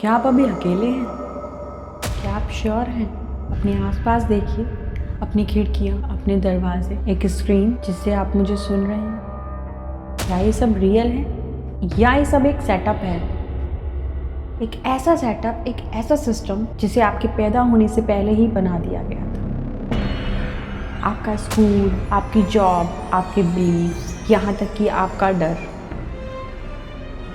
क्या आप अभी अकेले हैं? क्या आप श्योर हैं? अपने आसपास देखिए, अपनी खिड़कियाँ, अपने दरवाजे, एक स्क्रीन जिससे आप मुझे सुन रहे हैं। क्या ये सब रियल है या ये सब एक सेटअप है? एक ऐसा सेटअप, एक ऐसा सिस्टम जिसे आपके पैदा होने से पहले ही बना दिया गया था। आपका स्कूल, आपकी जॉब, आपके बिलीव्स, यहाँ तक कि आपका डर।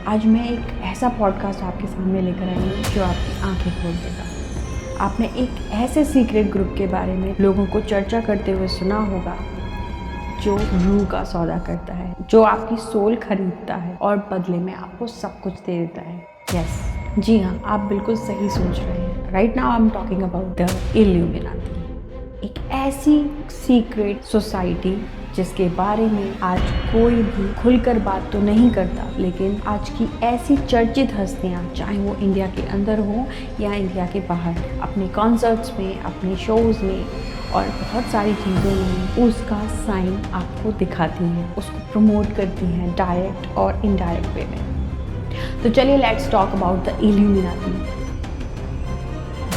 आज मैं एक ऐसा पॉडकास्ट आपके सामने लेकर आई हूँ जो आपकी आंखें खोल देगा। आपने एक ऐसे सीक्रेट ग्रुप के बारे में लोगों को चर्चा करते हुए सुना होगा जो रूह का सौदा करता है, जो आपकी सोल खरीदता है और बदले में आपको सब कुछ दे देता है। यस, जी हाँ, आप बिल्कुल सही सोच रहे हैं। Right now I am talking about the illuminati. एक ऐसी सीक्रेट सोसाइटी जिसके बारे में आज कोई भी खुलकर बात तो नहीं करता, लेकिन आज की ऐसी चर्चित हस्तियां, चाहे वो इंडिया के अंदर हो या इंडिया के बाहर, अपने कॉन्सर्ट्स में, अपने शोज़ में और बहुत सारी चीज़ों में उसका साइन आपको दिखाती हैं, उसको प्रमोट करती हैं डायरेक्ट और इनडायरेक्ट वे में। तो चलिए let's talk about the illuminati.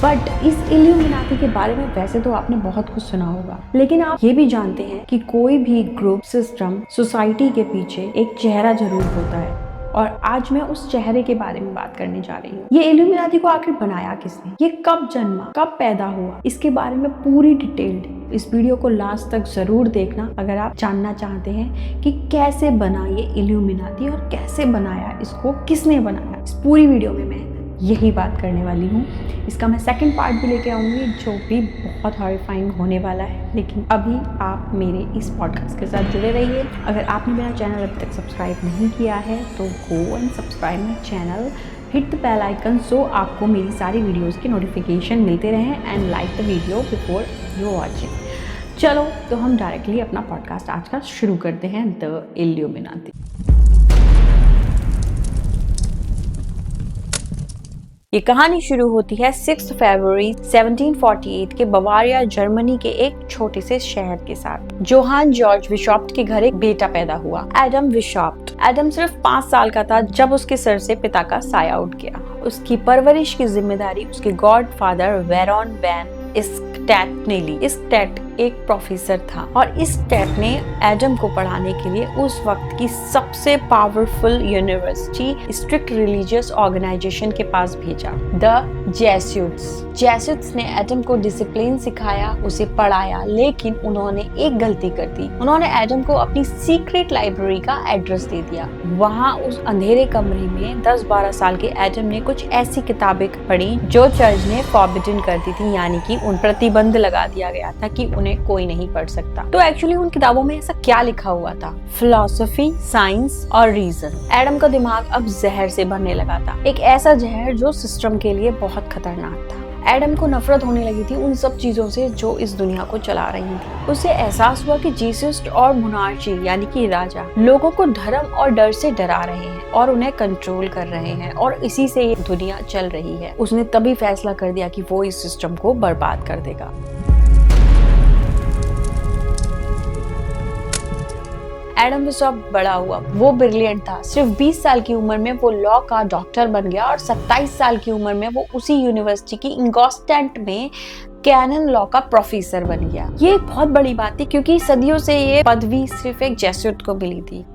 But इस इल्यूमिनाटी के बारे में वैसे तो आपने बहुत कुछ सुना होगा, लेकिन आप ये भी जानते हैं कि कोई भी ग्रुप, सिस्टम, सोसाइटी के पीछे एक चेहरा जरूर होता है। और आज मैं उस चेहरे के बारे में बात करने जा रही हूँ। ये इल्यूमिनाटी को आखिर बनाया किसने, ये कब जन्मा, कब पैदा हुआ, इसके बारे में पूरी डिटेल्ड इस वीडियो को लास्ट तक जरूर देखना अगर आप जानना चाहते हैं कि कैसे बना ये इल्यूमिनाटी और कैसे बनाया, इसको किसने बनाया। इस पूरी वीडियो में मैं यही बात करने वाली हूँ। इसका मैं सेकंड पार्ट भी लेके आऊँगी जो भी बहुत हॉरिफाइंग होने वाला है। लेकिन अभी आप मेरे इस पॉडकास्ट के साथ जुड़े रहिए। अगर आपने मेरा चैनल अभी तक सब्सक्राइब नहीं किया है तो go and subscribe my channel, hit the bell icon so आपको मेरी सारी वीडियोस के नोटिफिकेशन मिलते रहें and like the video before you watching. चलो तो हम डायरेक्टली अपना पॉडकास्ट आज का शुरू करते हैं, द इल्यूमिनाटी। ये कहानी शुरू होती है 6 फरवरी 1748 के बवारिया, जर्मनी के एक छोटे से शहर के साथ। जोहान जॉर्ज विशॉप्ट के घर एक बेटा पैदा हुआ, एडम विशॉप्ट। एडम सिर्फ 5 साल का था जब उसके सर से पिता का साया उठ गया। उसकी परवरिश की जिम्मेदारी उसके गॉडफादर वेरॉन वैन स्टैट ने ली। स्टैट एक प्रोफेसर था और स्टैट ने एडम को पढ़ाने के लिए उस वक्त की सबसे powerful university, strict religious organisation के पास भेजा, द जेसुइट्स ने एडम को डिसिप्लिन सिखाया, उसे पढ़ाया, लेकिन उन्होंने एक गलती कर दी। उन्होंने एडम को अपनी सीक्रेट लाइब्रेरी का एड्रेस दे दिया। वहाँ उस अंधेरे कमरे में 10-12 साल के एडम ने कुछ ऐसी किताबें पढ़ी जो चर्च ने फॉरबिडन कर दी थी, यानी कि उन प्रतिबंध लगा दिया गया था कि उन्हें कोई नहीं पढ़ सकता। तो एक्चुअली उन किताबों में ऐसा क्या लिखा हुआ था? फिलॉसफी, साइंस और रीजन। एडम का दिमाग अब जहर से भरने लगा था, एक ऐसा जहर जो सिस्टम के लिए बहुत खतरनाक था। एडम को नफरत होने लगी थी उन सब चीजों से जो इस दुनिया को चला रही थी। उसे एहसास हुआ कि जीसस और मोनार्ची यानी कि राजा लोगों को धर्म और डर से डरा रहे हैं और उन्हें कंट्रोल कर रहे हैं और इसी से ये दुनिया चल रही है। उसने तभी फैसला कर दिया कि वो इस सिस्टम को बर्बाद कर देगा। एडम विशॉप्ट बड़ा हुआ, वो ब्रिलियंट था। सिर्फ 20 साल की उम्र में वो लॉ का डॉक्टर बन गया और 27 साल की उम्र में वो उसी यूनिवर्सिटी की इंगोस्टैंट में कैनन लॉ का प्रोफेसर बन गया। ये एक बहुत बड़ी बात थी क्योंकि सदियों से ये पदवी सिर्फ एक जेसुइट को मिली थी।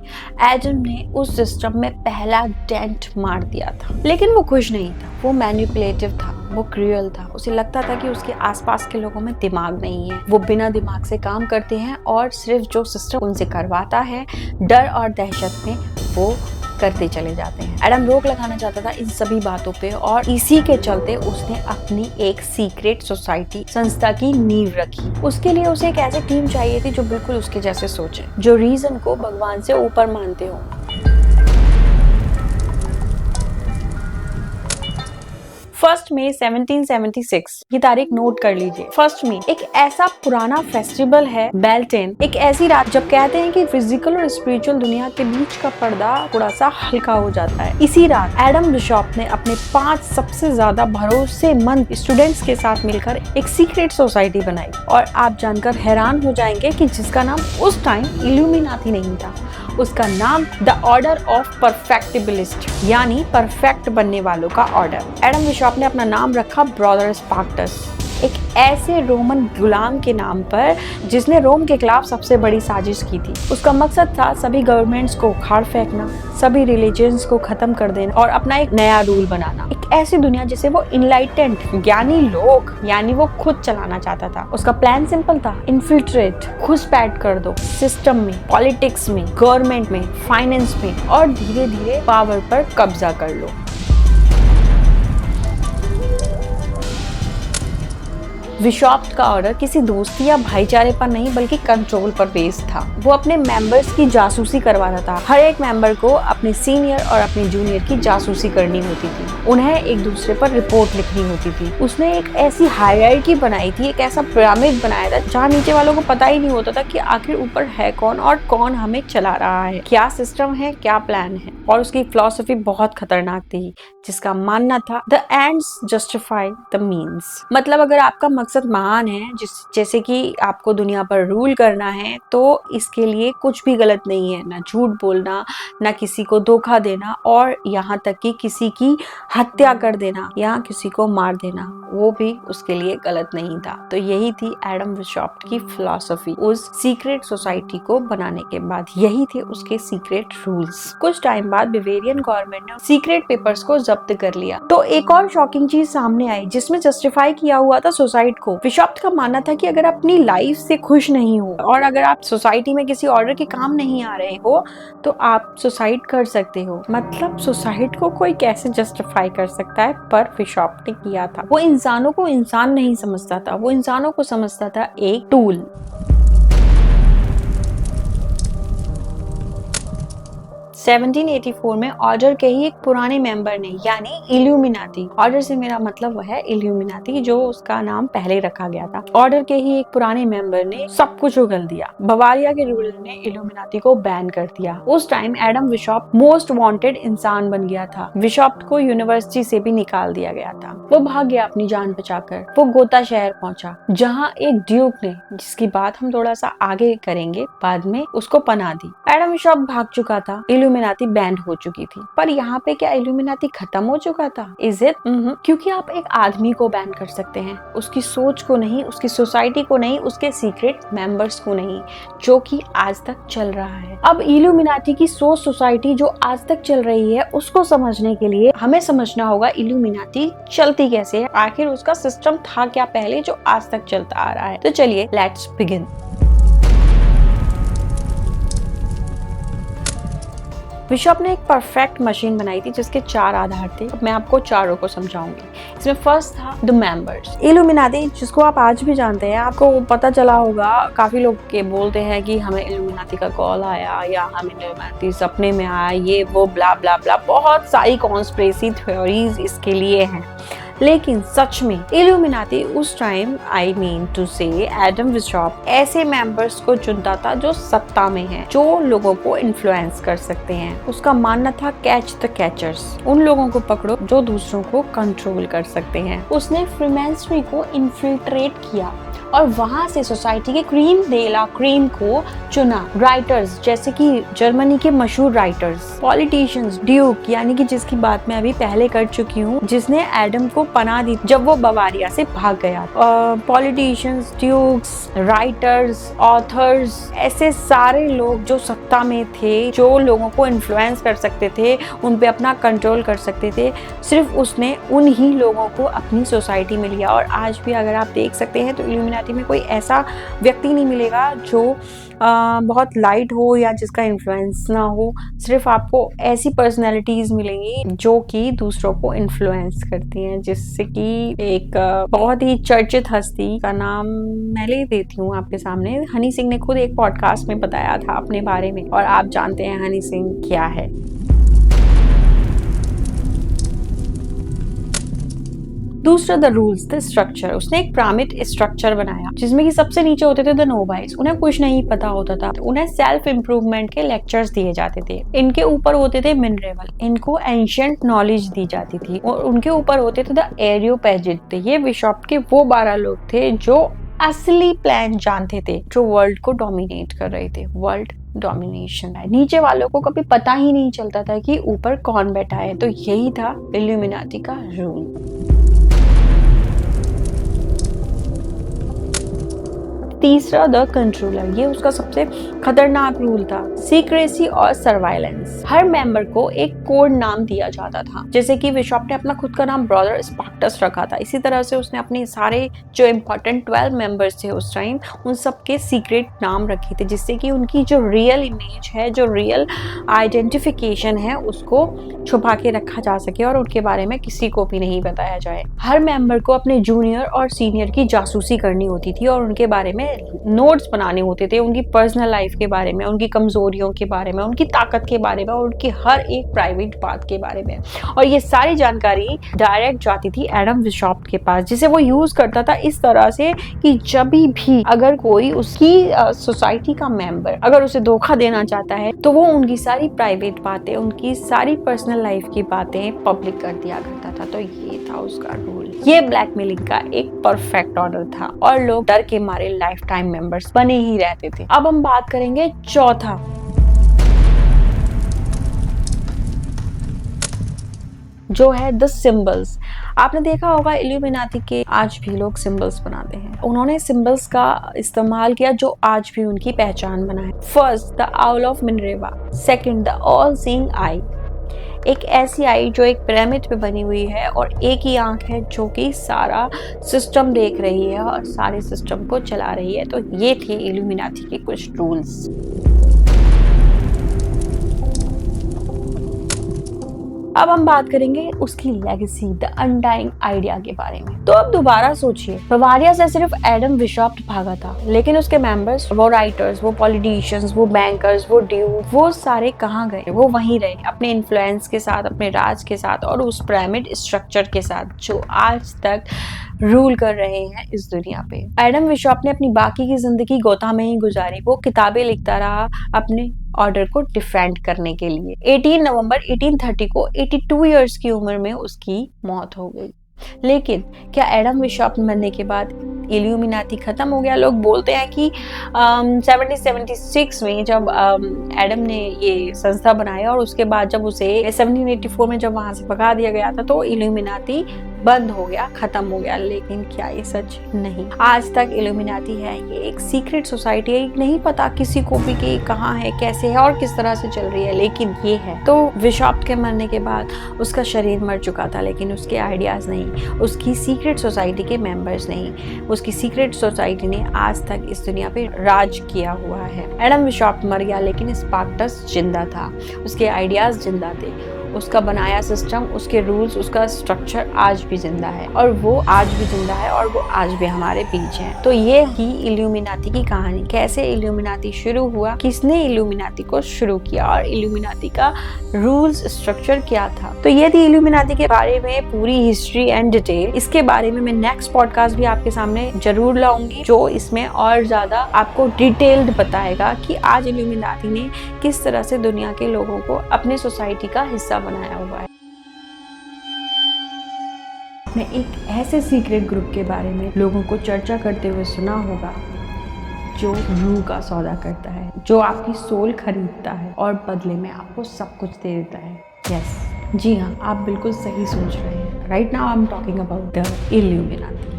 एडम ने उस सिस्टम में पहला डेंट मार दिया था, लेकिन वो खुश नहीं था। वो मैनिपुलेटिव था, वो क्रूअल था। उसे लगता था कि उसके आसपास के लोगों में दिमाग नहीं है, वो बिना दिमाग से काम करते हैं और सिर्फ जो सिस्टम उनसे करवाता है डर और दहशत में वो करते चले जाते हैं। एडम रोक लगाना चाहता था इन सभी बातों पे और इसी के चलते उसने अपनी एक सीक्रेट सोसाइटी संस्था की नींव रखी। उसके लिए उसे एक ऐसी टीम चाहिए थी जो बिल्कुल उसके जैसे सोचे, जो रीजन को भगवान से ऊपर मानते हो। 1 मई 1776, ये तारीख नोट कर लीजिए। 1 मई एक ऐसा पुराना फेस्टिवल है, बेल्टेन, एक ऐसी रात जब कहते हैं कि फिजिकल और स्पिरिचुअल दुनिया के बीच का पर्दा थोड़ा सा हल्का हो जाता है। इसी रात एडम विशॉप्ट ने अपने 5 सबसे ज्यादा भरोसेमंद स्टूडेंट्स के साथ मिलकर एक सीक्रेट सोसाइटी बनाई और आप जानकर हैरान हो जाएंगे कि जिसका नाम उस टाइम इल्यूमिनाटी नहीं था, उसका नाम द ऑर्डर ऑफ परफेक्टिबिलिस्ट, यानी परफेक्ट बनने वालों का ऑर्डर। एडम बिशॉप ने अपना नाम रखा ब्रदर स्पार्टस, एक ऐसे रोमन गुलाम के नाम पर जिसने रोम के खिलाफ सबसे बड़ी साजिश की थी। उसका मकसद था सभी गवर्नमेंट्स को उखाड़ फेंकना, सभी रिलीजन्स को खत्म कर देना और अपना एक नया रूल बनाना, एक ऐसी दुनिया जिसे वो इनलाइटेंड ज्ञानी लोग यानी वो खुद चलाना चाहता था। उसका प्लान सिंपल था, इन्फिल्ट्रेट, घुसपैठ कर दो सिस्टम में, पॉलिटिक्स में, गवर्नमेंट में, फाइनेंस में और धीरे धीरे पावर पर कब्जा कर लो। बिशॉप का ऑर्डर किसी दोस्ती या भाईचारे पर नहीं बल्कि कंट्रोल पर बेस्ड था। वो अपने मेंबर्स की जासूसी करवाता था। हर एक मेंबर को अपने सीनियर और अपने जूनियर की जासूसी करनी होती थी, उन्हें एक दूसरे पर रिपोर्ट लिखनी होती थी। उसने एक ऐसी हायरार्की बनाई थी, एक ऐसा पिरामिड बनाया था जहाँ नीचे वालों को पता ही नहीं होता था कि आखिर ऊपर है कौन और कौन हमें चला रहा है, क्या सिस्टम है, क्या प्लान है। और उसकी फिलॉसफी बहुत खतरनाक थी, जिसका मानना था the ends justify the means. मतलब अगर आपका मकसद महान है, जैसे कि आपको दुनिया पर रूल करना है, तो इसके लिए कुछ भी गलत नहीं है, ना झूठ बोलना, ना किसी को धोखा देना और यहाँ तक कि किसी की हत्या कर देना या किसी को मार देना, वो भी उसके लिए गलत नहीं था। तो यही थी एडम बिशॉप की फिलॉसफी उस सीक्रेट सोसाइटी को बनाने के बाद, यही थे उसके सीक्रेट रूल्स। कुछ टाइम बाद बावेरियन गवर्नमेंट ने सीक्रेट पेपर्स को जब्त कर लिया। तो एक और शॉकिंग चीज सामने आई जिसमें जस्टिफाई किया हुआ था सोसाइटी को। बिशॉप का मानना था कि अगर अपनी लाइफ से खुश नहीं हो और अगर आप सोसाइटी में किसी ऑर्डर के काम नहीं आ रहे हो तो आप सुसाइड कर सकते हो। मतलब सुसाइड को कोई कैसे जस्टिफाई कर सकता है, पर बिशॉप ने किया था। वो इंसानों को इंसान नहीं समझता था, वो इंसानों को समझता था एक टूल। 1784 में ऑर्डर के ही एक पुराने मेंबर ने यानी इल्यूमिनाती, ऑर्डर से मेरा मतलब है इल्यूमिनाती जो उसका नाम पहले रखा गया था, ऑर्डर के ही एक पुराने मेंबर ने सब कुछ उगल दिया। बवारिया के रूलर ने इल्यूमिनाती को बैन कर दिया। उस time Adam Bishop most wanted इंसान बन गया था। बिशॉप को यूनिवर्सिटी से भी निकाल दिया गया था। वो भाग गया अपनी जान बचाकर। वो गोता शहर पहुंचा जहाँ एक ड्यूक ने, जिसकी बात हम थोड़ा सा आगे करेंगे बाद में, उसको पनाह दी। एडम बिशॉप भाग चुका था, इल्यूमिनाती बैंड हो चुकी थी। पर यहाँ पे क्या इल्यूमिनाती खत्म हो चुका था? Is it? क्योंकि आप एक आदमी को बैन कर सकते हैं, उसकी सोच को नहीं, उसकी सोसाइटी को नहीं, उसके सीक्रेट मेंबर्स को नहीं, जो कि आज तक चल रहा है। अब इल्यूमिनाती की सोच सोसाइटी जो आज तक चल रही है उसको समझने के लिए हमें समझना होगा इल्यूमिनाती चलती कैसे है, आखिर उसका सिस्टम था क्या पहले जो आज तक चलता आ रहा है। तो चलिए लेट्स बिगिन। बिशॉप ने एक परफेक्ट मशीन बनाई थी जिसके 4 आधार थे। मैं आपको चारों को समझाऊंगी। इसमें फर्स्ट था द मेंबर्स। इल्यूमिनाती जिसको आप आज भी जानते हैं, आपको पता चला होगा, काफी लोग के बोलते हैं कि हमें इल्यूमिनाती का कॉल आया या हमें इल्यूमिनाती सपने में आया, ये वो ब्ला ब्ला ब्ला, बहुत सारी कॉन्स्पिरेसी थ्योरीज इसके लिए हैं। लेकिन सच में इल्यूमिनाती उस टाइम, आई मीन टू से एडम बिशॉप ऐसे मेंबर्स को चुनता था जो सत्ता में हैं, जो लोगों को इन्फ्लुएंस कर सकते हैं। उसका मानना था कैच द कैचर्स, उन लोगों को पकड़ो जो दूसरों को कंट्रोल कर सकते हैं। उसने फ्रीमेंसरी को इन्फिल्ट्रेट किया और वहां से सोसाइटी के क्रीम दे ला क्रीम को चुना। राइटर्स जैसे कि जर्मनी के मशहूर राइटर्स, पॉलिटिशियंस, ड्यूक यानी कि जिसकी बात मैं अभी पहले कर चुकी हूँ, जिसने एडम को पनाह दी जब वो बवारिया से भाग गया। पॉलिटिशियंस, ड्यूक्स, राइटर्स, ऑथर्स, ऐसे सारे लोग जो सत्ता में थे, जो लोगों को इन्फ्लुएंस कर सकते थे, उन पे अपना कंट्रोल कर सकते थे, सिर्फ उसने उन ही लोगों को अपनी सोसाइटी में लिया। और आज भी अगर आप देख सकते हैं तो इल्यूमिनाती में कोई ऐसा व्यक्ति नहीं मिलेगा जो बहुत लाइट हो या जिसका इन्फ्लुएंस ना हो। सिर्फ आपको ऐसी पर्सनैलिटीज मिलेंगी जो कि दूसरों को इन्फ्लुएंस करती हैं, जिससे कि एक बहुत ही चर्चित हस्ती का नाम मैं ले देती हूँ आपके सामने। हनी सिंह ने खुद एक पॉडकास्ट में बताया था अपने बारे में, और आप जानते हैं हनी सिंह क्या है। दूसरा द रूल्स, द स्ट्रक्चर। उसने एक पिरामिड स्ट्रक्चर बनाया जिसमें कि सबसे नीचे होते थे द नोबाइस। उन्हें कुछ नहीं पता होता था, उन्हें सेल्फ इम्प्रूवमेंट के लेक्चर्स दिए जाते थे। इनके ऊपर होते थे मिनरेबल, इनको एंशिएंट नॉलेज दी जाती थी। और उनके ऊपर होते थे द एरियोपेजिट। ये बिशॉप के वो 12 लोग थे जो असली प्लान जानते थे जो वर्ल्ड को डोमिनेट कर रहे थे। वर्ल्ड डोमिनेशन है, नीचे वालों को कभी पता ही नहीं चलता था कि ऊपर कौन बैठा है। तो यही था इल्यूमिनाटी का रूल। तीसरा, द कंट्रोलर, ये उसका सबसे खतरनाक रूल था। सीक्रेसी और सर्वाइलेंस। हर मेंबर को एक कोड नाम दिया जाता था, जैसे कि बिशप ने अपना खुद का नाम ब्रदर स्पार्टस रखा था। इसी तरह से उसने अपने सारे जो इम्पोर्टेंट 12 मेंबर्स थे उस टाइम, उन सबके सीक्रेट नाम रखे थे, जिससे कि उनकी जो रियल इमेज है, जो रियल आइडेंटिफिकेशन है, उसको छुपा के रखा जा सके और उनके बारे में किसी को भी नहीं बताया जाए। हर मेंबर को अपने जूनियर और सीनियर की जासूसी करनी होती थी और उनके बारे में नोट्स बनाने होते थे, उनकी पर्सनल लाइफ के बारे में, उनकी कमजोरियों के बारे में, उनकी ताकत के बारे में और उनकी हर एक प्राइवेट बात के बारे में। और ये सारी जानकारी डायरेक्ट जाती थी एडम बिशॉप के पास, जिसे वो यूज करता था इस तरह से कि जब भी अगर कोई उसकी सोसाइटी का मेंबर अगर उसे धोखा देना चाहता है तो वो उनकी सारी प्राइवेट बातें, उनकी सारी पर्सनल लाइफ की बातें पब्लिक कर दिया करता था। तो ये था उसका रूल। ये ब्लैकमेलिंग का एक परफेक्ट ऑर्डर था और लोग डर के मारे लाइफ टाइम मेंबर्स बने ही रहते थे। अब हम बात करेंगे चौथा, जो है द सिंबल्स। आपने देखा होगा इल्यूमिनाटी के आज भी लोग सिंबल्स बनाते हैं। उन्होंने सिंबल्स का इस्तेमाल किया जो आज भी उनकी पहचान बना है। First, the owl of Minerva. Second, the all seeing eye. एक ऐसी आई जो एक पिरामिड पे बनी हुई है और एक ही आंख है जो कि सारा सिस्टम देख रही है और सारे सिस्टम को चला रही है। तो ये थे इल्यूमिनाटी के कुछ रूल्स। अब हम बात करेंगे उसकी लेगेसी, द अनडाइंग आइडिया के बारे में। तो अब दोबारा सोचिए, बवारिया से सिर्फ एडम बिशॉप भागा था, लेकिन उसके मेंबर्स, वो राइटर्स, वो पॉलिटिशियंस, वो बैंकर्स, वो ड्यूक, वो सारे कहाँ गए? वो वहीं रहे, अपने इन्फ्लुएंस के साथ, अपने राज के साथ और उस पिरामिड स्ट्रक्चर के साथ जो आज तक रूल कर रहे हैं इस दुनिया पे। एडम बिशॉप ने अपनी बाकी की जिंदगी गोता में ही गुजारी। वो किताबें लिखता रहा अपने ऑर्डर को डिफेंड करने के लिए। 18 नवंबर 1830 को 82 इयर्स की उम्र में उसकी मौत हो गई। लेकिन क्या एडम बिशॉप मरने के बाद इल्यूमिनाटी खत्म हो गया? लोग बोलते हैं कि 1776 में जब एडम ने ये संस्था बनाया और उसके बाद जब उसे 1784 में जब वहां से भगा दिया गया था तो इल्यूमिनाटी बंद हो गया, खत्म हो गया। लेकिन क्या ये सच? नहीं। आज तक इल्यूमिनाटी है, ये एक सीक्रेट सोसाइटी है, नहीं पता किसी को भी कि कहाँ है, कैसे है और किस तरह से चल रही है, लेकिन ये है। तो बिशॉप के मरने के बाद उसका शरीर मर चुका था, लेकिन उसके आइडियाज नहीं, उसकी सीक्रेट सोसाइटी के मेंबर्स नहीं, उसकी सीक्रेट सोसाइटी ने आज तक इस दुनिया पे राज किया हुआ है। एडम बिशॉप मर गया लेकिन स्पार्टस जिंदा था, उसके आइडियाज जिंदा थे, उसका बनाया सिस्टम, उसके रूल्स, उसका स्ट्रक्चर आज भी जिंदा है और वो आज भी जिंदा है और वो आज भी हमारे बीच है। तो ये ही इल्यूमिनाटी की कहानी, कैसे इल्यूमिनाटी शुरू हुआ, किसने इल्यूमिनाटी को शुरू किया और इल्यूमिनाटी का रूल्स स्ट्रक्चर क्या था। तो ये थी इल्यूमिनाटी के बारे में पूरी हिस्ट्री एंड डिटेल। इसके बारे में मैं नेक्स्ट पॉडकास्ट भी आपके सामने जरूर लाऊंगी जो इसमें और ज्यादा आपको डिटेल्ड बताएगा कि आज इल्यूमिनाटी ने किस तरह से दुनिया के लोगों को अपने सोसाइटी का हिस्सा बनाया हुआ है। मैं एक ऐसे सीक्रेट ग्रुप के बारे में लोगों को चर्चा करते हुए सुना होगा जो रूह का सौदा करता है, जो आपकी सोल खरीदता है और बदले में आपको सब कुछ दे देता है। यस, जी हाँ, आप बिल्कुल सही सोच रहे हैं। Right now I am talking about the illuminati,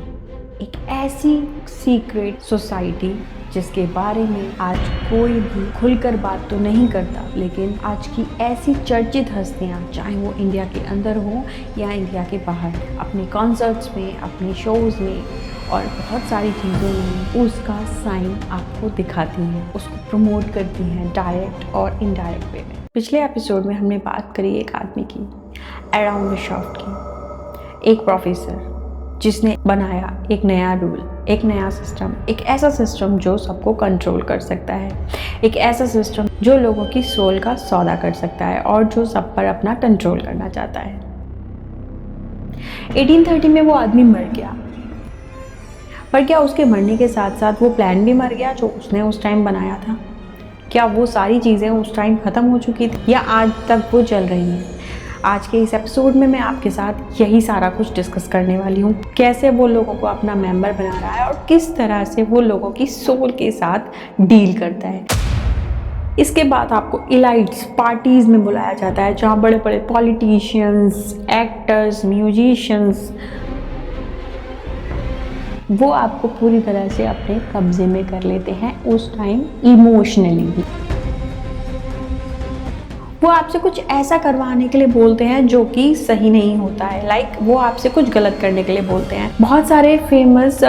एक ऐसी सीक्रेट सोसाइटी जिसके बारे में आज कोई भी खुलकर बात तो नहीं करता, लेकिन आज की ऐसी चर्चित हस्तियां, चाहे वो इंडिया के अंदर हो या इंडिया के बाहर, अपने कॉन्सर्ट्स में, अपने शोज में और बहुत सारी चीज़ों में उसका साइन आपको दिखाती हैं, उसको प्रमोट करती हैं डायरेक्ट और इनडायरेक्ट वे में। पिछले एपिसोड में हमने बात करी एक आदमी की, एडम बिशॉप की, एक प्रोफेसर जिसने बनाया एक नया रूल, एक नया सिस्टम, एक ऐसा सिस्टम जो सबको कंट्रोल कर सकता है, एक ऐसा सिस्टम जो लोगों की सोल का सौदा कर सकता है और जो सब पर अपना कंट्रोल करना चाहता है। 1830 में वो आदमी मर गया, पर क्या उसके मरने के साथ साथ वो प्लान भी मर गया जो उसने उस टाइम बनाया था? क्या वो सारी चीज़ें उस टाइम ख़त्म हो चुकी थी या आज तक वो चल रही हैं? आज के इस एपिसोड में मैं आपके साथ यही सारा कुछ डिस्कस करने वाली हूँ। कैसे वो लोगों को अपना मेंबर बना रहा है और किस तरह से वो लोगों की सोल के साथ डील करता है। इसके बाद आपको इलाइट्स पार्टीज में बुलाया जाता है, जहाँ बड़े बड़े पॉलिटिशियंस, एक्टर्स, म्यूजिशियंस वो आपको पूरी तरह से अपने कब्जे में कर लेते हैं, उस टाइम इमोशनली भी। वो आपसे कुछ ऐसा करवाने के लिए बोलते हैं जो कि सही नहीं होता है, लाइक वो आपसे कुछ गलत करने के लिए बोलते हैं। बहुत सारे फेमस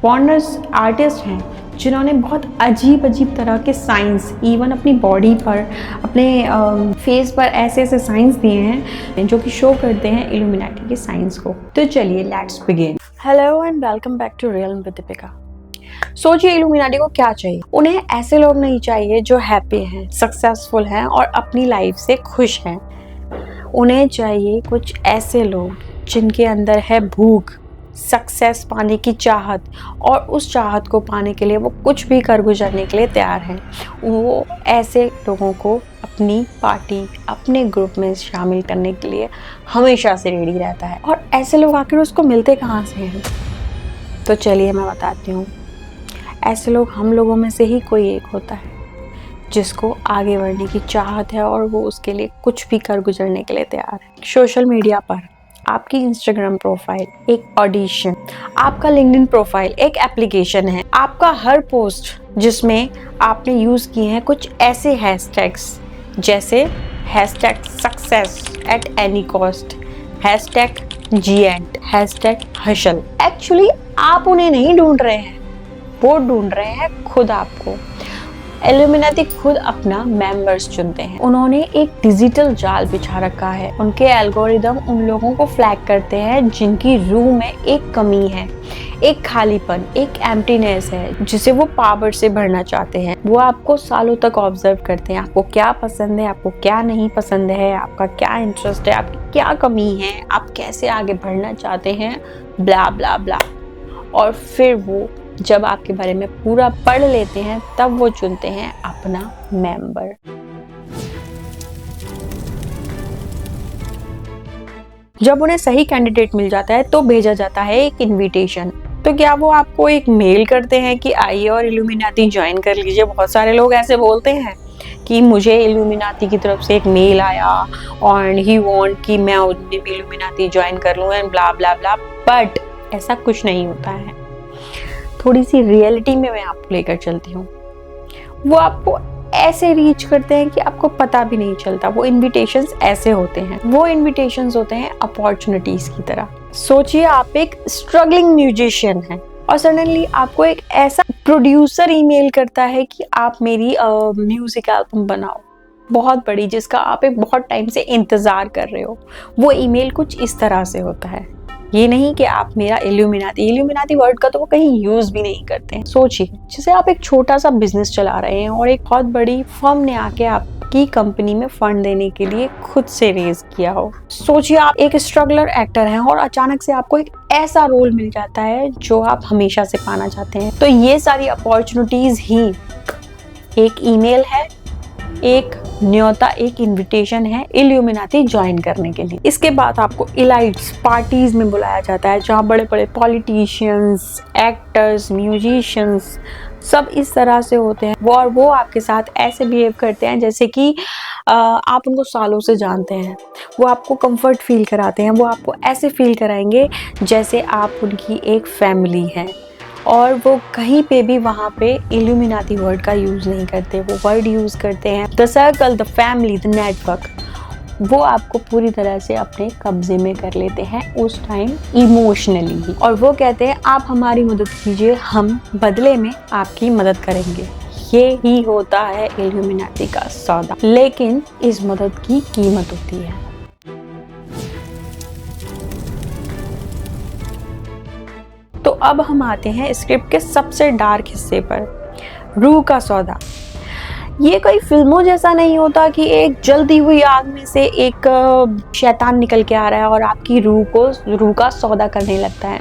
पॉर्नर्स आर्टिस्ट हैं जिन्होंने बहुत अजीब अजीब तरह के साइंस इवन अपनी बॉडी पर, अपने फेस पर ऐसे ऐसे साइंस दिए हैं जो कि शो करते हैं इल्यूमिनाटी के साइंस को। तो चलिए let's begin. Hello and welcome back to real with Deepika. सोचिए इल्यूमिनाटी को क्या चाहिए। उन्हें ऐसे लोग नहीं चाहिए जो हैप्पी हैं, सक्सेसफुल हैं और अपनी लाइफ से खुश हैं। उन्हें चाहिए कुछ ऐसे लोग जिनके अंदर है भूख, सक्सेस पाने की चाहत, और उस चाहत को पाने के लिए वो कुछ भी कर गुजरने के लिए तैयार हैं। वो ऐसे लोगों को अपनी पार्टी, अपने ग्रुप में शामिल करने के लिए हमेशा से रेडी रहता है। और ऐसे लोग आखिर उसको मिलते कहाँ से हैं? तो चलिए मैं बताती हूँ। ऐसे लोग हम लोगों में से ही कोई एक होता है जिसको आगे बढ़ने की चाहत है और वो उसके लिए कुछ भी कर गुजरने के लिए तैयार है। सोशल मीडिया पर आपकी इंस्टाग्राम प्रोफाइल एक ऑडिशन, आपका लिंक्डइन प्रोफाइल एक एप्लीकेशन है। आपका हर पोस्ट जिसमें आपने यूज़ किए हैं कुछ ऐसे हैशटैग्स जैसे hashtag success at any cost, hashtag giant, hashtag hustle. Actually आप उन्हें नहीं ढूंढ रहे हैं, वो ढूंढ रहे हैं खुद आपको। इल्यूमिनाटी खुद अपना मेंबर्स चुनते हैं। उन्होंने एक डिजिटल जाल बिछा रखा है। उनके एल्गोरिदम उन लोगों को फ्लैग करते हैं जिनकी रूह में एक कमी है, एक खालीपन, एक एम्प्टीनेस है जिसे वो पावर से भरना चाहते हैं। वो आपको सालों तक ऑब्जर्व करते हैं, आपको क्या पसंद है, आपको क्या नहीं पसंद है, आपका क्या इंटरेस्ट है, आपकी क्या कमी है, आप कैसे आगे बढ़ना चाहते हैं, ब्ला ब्ला ब्ला। और फिर वो जब आपके बारे में पूरा पढ़ लेते हैं तब वो चुनते हैं अपना मेंबर। जब उन्हें सही कैंडिडेट मिल जाता है तो भेजा जाता है एक इनविटेशन। तो क्या वो आपको एक मेल करते हैं कि आइए और इल्यूमिनाटी ज्वाइन कर लीजिए? बहुत सारे लोग ऐसे बोलते हैं कि मुझे इल्यूमिनाटी की तरफ से एक मेल आया और ही वांट कि मैं उन्हें भी इल्यूमिनाटी ज्वाइन कर लूं and blah blah blah. But ऐसा कुछ नहीं होता है। थोड़ी सी रियलिटी में मैं आपको लेकर चलती हूँ। वो आपको ऐसे रीच करते हैं कि आपको पता भी नहीं चलता। वो इनविटेशंस ऐसे होते हैं, वो इनविटेशंस होते हैं अपॉर्चुनिटीज की तरह। सोचिए आप एक स्ट्रगलिंग म्यूजिशियन हैं और सडनली आपको एक ऐसा प्रोड्यूसर ईमेल करता है कि आप मेरी म्यूजिक एल्बम बनाओ, बहुत बड़ी, जिसका आप एक बहुत टाइम से इंतजार कर रहे हो। वो ईमेल कुछ इस तरह से होता है। ये नहीं कि आप मेरा इल्यूमिनाटी वर्ड का तो वो कहीं यूज भी नहीं करते हैं। सोचिए जैसे आप एक छोटा सा बिजनेस चला रहे हैं और एक बहुत बड़ी फर्म ने आके आपकी कंपनी में फंड देने के लिए खुद से रेज किया हो। सोचिए आप एक स्ट्रगलर एक्टर हैं और अचानक से आपको एक ऐसा रोल मिल जाता है जो आप हमेशा से पाना चाहते हैं। तो ये सारी अपॉर्चुनिटीज ही एक ईमेल है, एक न्योता, एक इनविटेशन है इल्यूमिनाटी ज्वाइन करने के लिए। इसके बाद आपको इलाइट्स पार्टीज में बुलाया जाता है, जहाँ बड़े बड़े पॉलिटिशियंस, एक्टर्स, म्यूजिशियंस सब इस तरह से होते हैं। वो आपके साथ ऐसे बिहेव करते हैं जैसे कि आप उनको सालों से जानते हैं। वो आपको कंफर्ट फील कराते हैं, वो आपको ऐसे फील कराएंगे जैसे आप उनकी एक फैमिली हैं। और वो कहीं पे भी वहाँ पे इल्यूमिनाटी वर्ड का यूज़ नहीं करते। वो वर्ड यूज़ करते हैं the circle, the family, the network. वो आपको पूरी तरह से अपने कब्जे में कर लेते हैं उस टाइम इमोशनली ही। और वो कहते हैं आप हमारी मदद कीजिए, हम बदले में आपकी मदद करेंगे। ये ही होता है इल्यूमिनाटी का सौदा। लेकिन इस मदद की कीमत होती है। तो अब हम आते हैं स्क्रिप्ट के सबसे डार्क हिस्से पर, रूह का सौदा। ये कोई फिल्मों जैसा नहीं होता कि एक जलती हुई आग में से एक शैतान निकल के आ रहा है और आपकी रूह का सौदा करने लगता है।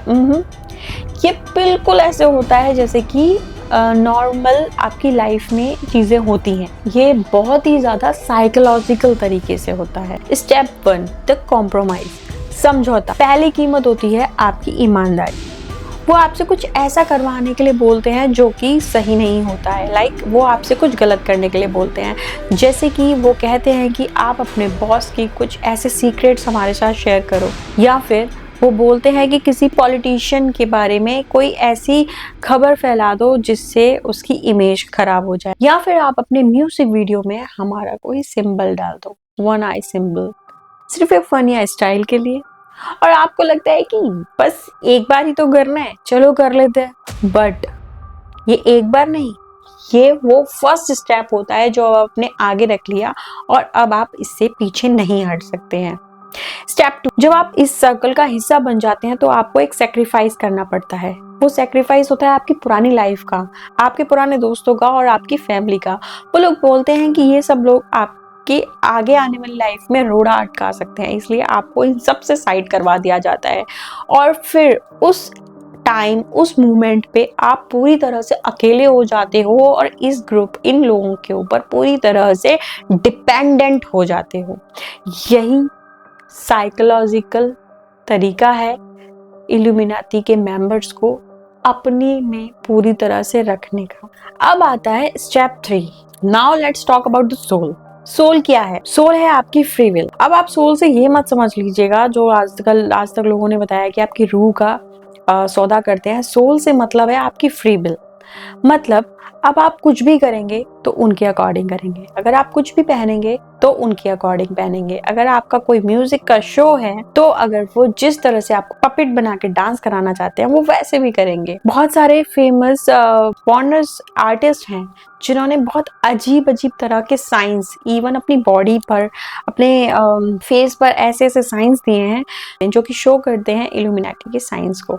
ये बिल्कुल ऐसे होता है जैसे कि नॉर्मल आपकी लाइफ में चीजें होती हैं। ये बहुत ही ज्यादा साइकोलॉजिकल तरीके से होता है। स्टेप 1 द कॉम्प्रोमाइज, समझौता। पहली कीमत होती है आपकी ईमानदारी। वो आपसे कुछ ऐसा करवाने के लिए बोलते हैं जो कि सही नहीं होता है। लाइक वो आपसे कुछ गलत करने के लिए बोलते हैं, जैसे कि वो कहते हैं कि आप अपने बॉस की कुछ ऐसे सीक्रेट्स हमारे साथ शेयर करो, या फिर वो बोलते हैं कि किसी पॉलिटिशियन के बारे में कोई ऐसी खबर फैला दो जिससे उसकी इमेज खराब हो जाए, या फिर आप अपने म्यूजिक वीडियो में हमारा कोई सिंबल डाल दो, वन आई सिंबल, सिर्फ एक फन या स्टाइल के लिए। और आपको लगता है कि बस एक बार ही तो करना है, चलो कर लेते हैं। बट ये एक बार नहीं, ये वो फर्स्ट स्टेप होता है जो आप अपने आगे रख लिया और अब आप इससे पीछे नहीं हट सकते हैं। स्टेप 2, जब आप इस सर्कल का हिस्सा बन जाते हैं तो आपको एक सेक्रीफाइस करना पड़ता है। वो सेक्रीफाइस होता है आपकी पुरानी लाइफ का, आपके पुराने दोस्तों का और आपकी फैमिली का। वो लोग बोलते हैं कि ये सब लोग आपके आगे आने वाली लाइफ में रोड़ा अटका सकते हैं, इसलिए आपको इन सब से साइड करवा दिया जाता है। और फिर उस टाइम, उस मोमेंट पे आप पूरी तरह से अकेले हो जाते हो और इस ग्रुप, इन लोगों के ऊपर पूरी तरह से डिपेंडेंट हो जाते हो। यही साइकोलॉजिकल तरीका है इल्यूमिनाती के मेंबर्स को अपने में पूरी तरह से रखने का। अब आता है step 3, now let's talk about the soul. Soul क्या है? सोल है आपकी फ्री विल। अब आप सोल से ये मत समझ लीजिएगा जो आज तक लोगों ने बताया कि आपकी रूह का सौदा करते हैं। सोल से मतलब है आपकी फ्री विल। मतलब अब आप कुछ भी करेंगे तो उनके अकॉर्डिंग करेंगे, अगर आप कुछ भी पहनेंगे तो उनके अकॉर्डिंग पहनेंगे, अगर आपका कोई म्यूजिक का शो है तो अगर वो जिस तरह से आपको पपेट बना के डांस कराना चाहते हैं वो वैसे भी करेंगे। बहुत सारे फेमस पॉर्नर्स आर्टिस्ट हैं जिन्होंने बहुत अजीब अजीब तरह के साइंस इवन अपनी बॉडी पर, अपने फेस पर ऐसे ऐसे साइंस दिए हैं जो कि शो करते हैं इल्यूमिनाटी के साइंस को।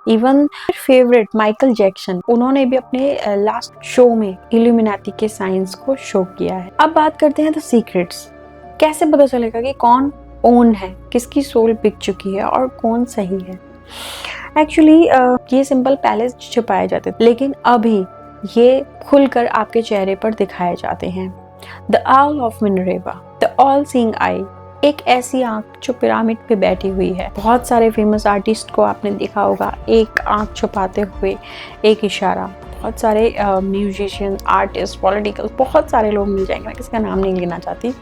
इवन फेवरेट माइकल जैक्सन, उन्होंने भी अपने लास्ट शो में इल्यूमिनाटी के साइंस को शो किया है। अब बात करते हैं द सीक्रेट्स। कैसे पता चलेगा कि कौन ओन है, किसकी सोल बिक चुकी है और कौन सही है? एक्चुअली ये सिंपल पहले छुपाए जाते थे, लेकिन अभी ये खुलकर आपके चेहरे पर दिखाए जाते हैं। The owl of Minerva, the all seeing eye, एक ऐसी आंख जो पिरामिड पे बैठी हुई है। बहुत सारे फेमस आर्टिस्ट को आपने देखा होगा एक आंख छुपाते हुए एक इशारा। बहुत सारे म्यूजिशियन, आर्टिस्ट, पॉलिटिकल, बहुत सारे लोग मिल जाएंगे, मैं किसी का नाम नहीं लेना चाहती,